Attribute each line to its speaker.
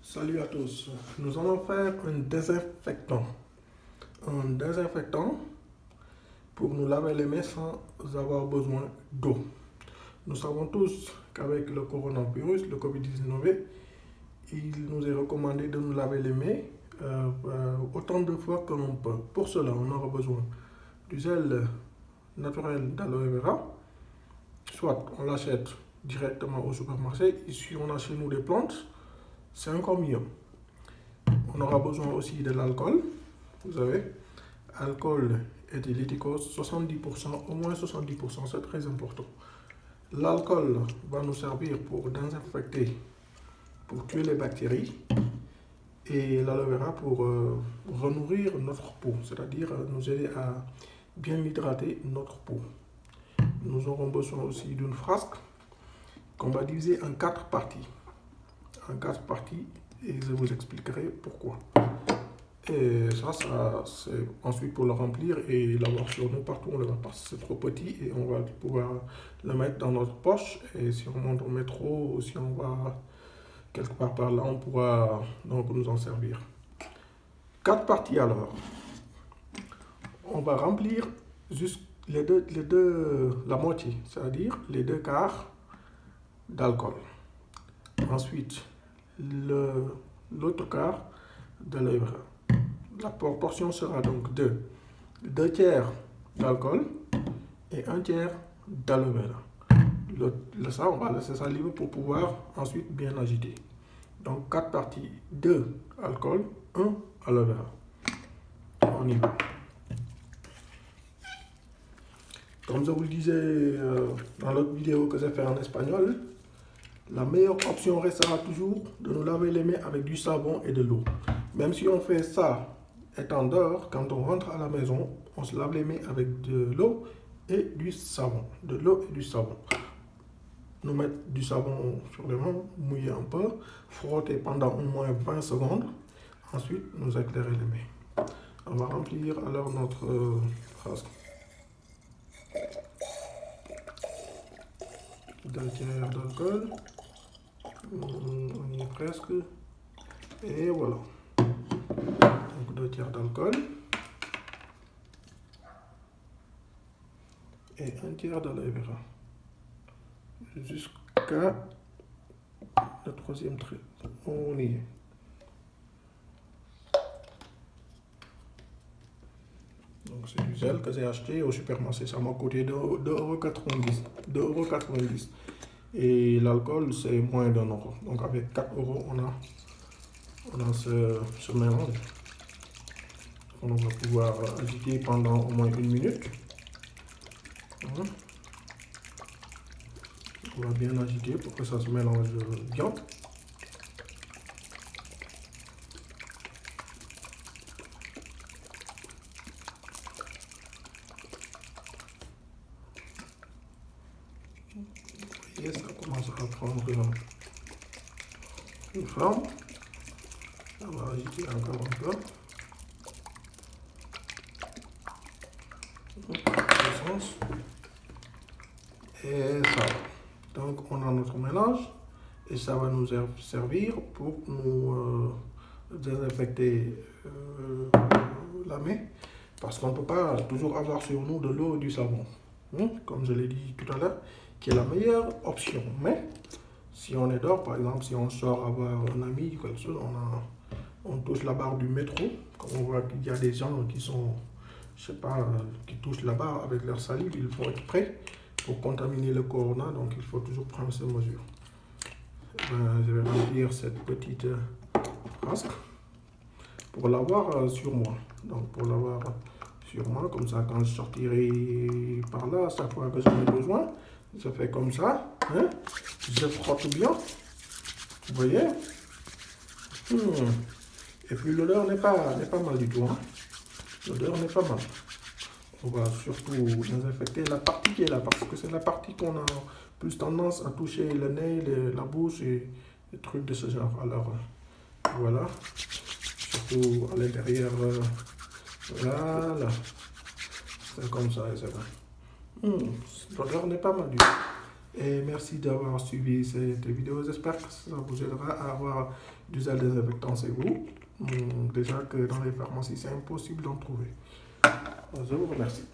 Speaker 1: Salut à tous. Nous allons faire un désinfectant. Un désinfectant pour nous laver les mains sans avoir besoin d'eau. Nous savons tous qu'avec le coronavirus, le Covid-19, il nous est recommandé de nous laver les mains autant de fois que l'on peut. Pour cela, on aura besoin du gel naturel d'aloe vera, soit on l'achète directement au supermarché. Ici, on a chez nous des plantes, c'est encore mieux. On aura besoin aussi de l'alcool, vous savez, alcool éthylitique, 70%, au moins 70%, c'est très important. L'alcool va nous servir pour désinfecter, pour tuer les bactéries, et l'aloe vera pour renourrir notre peau, c'est-à-dire nous aider à bien hydrater notre peau. Nous aurons besoin aussi d'une frasque qu'on va diviser en 4 parties. En 4 parties, et je vous expliquerai pourquoi. Et ça c'est ensuite pour le remplir et l'avoir sur nous partout, on le va pas, c'est trop petit et on va pouvoir le mettre dans notre poche. Et si on monte au métro ou si on va quelque part par là, on pourra donc nous en servir. 4 parties alors. On va remplir juste la moitié, c'est-à-dire les 2 quarts d'alcool. Ensuite, l'autre quart de l'aloe vera. La proportion sera donc de 2 tiers d'alcool et 1 tiers d'aloe vera. Ça, on va laisser ça libre pour pouvoir ensuite bien agiter. Donc 4 parties, 2 alcool, 1 aloe vera. On y va. Comme je vous le disais dans l'autre vidéo que j'ai fait en espagnol, la meilleure option restera toujours de nous laver les mains avec du savon et de l'eau. Même si on fait ça étant dehors, quand on rentre à la maison, on se lave les mains avec de l'eau et du savon. De l'eau et du savon. Nous mettre du savon sur les mains, mouiller un peu, frotter pendant au moins 20 secondes. Ensuite, nous éclairer les mains. On va remplir alors notre frasque. 2 tiers d'alcool. On y est presque. Et voilà. Donc 2 tiers d'alcool. Et 1 tiers d'aloe vera. Jusqu'à le 3e trait. On y est. Donc c'est du gel que j'ai acheté au supermarché. Ça m'a coûté 2,90 €. Et l'alcool c'est moins d'1 €. Donc avec 4 € on a ce mélange. On va pouvoir agiter pendant au moins 1 minute. On va bien agiter pour que ça se mélange bien. Et ça commence à prendre une forme. On va agiter encore un peu. Et ça. Donc on a notre mélange et ça va nous servir pour nous désinfecter la main, parce qu'on ne peut pas toujours avoir sur nous de l'eau et du savon, comme je l'ai dit tout à l'heure, qui est la meilleure option. Mais si on est dehors, par exemple, si on sort avoir un ami ou quelque chose, on touche la barre du métro, comme on voit qu'il y a des gens qui sont, je sais pas, qui touchent la barre avec leur salive, ils font être prêts pour contaminer le corona, donc il faut toujours prendre ces mesures. Je vais remplir cette petite frasque pour l'avoir sur moi. Donc pour l'avoir sur moi, comme ça quand je sortirai par là, à chaque fois que j'en ai besoin, je fais comme ça, je frotte bien, vous voyez. Et puis l'odeur n'est pas mal du tout, l'odeur n'est pas mal. On va surtout désinfecter la partie qui est là, parce que c'est la partie qu'on a plus tendance à toucher le nez, la bouche et des trucs de ce genre. Alors voilà, surtout à l'intérieur, voilà, c'est comme ça et c'est vrai. L'odeur n'est pas mal du tout. Et merci d'avoir suivi cette vidéo, j'espère que ça vous aidera à avoir du gel désinfectant, c'est vous. Déjà que dans les pharmacies, c'est impossible d'en trouver. Je vous remercie.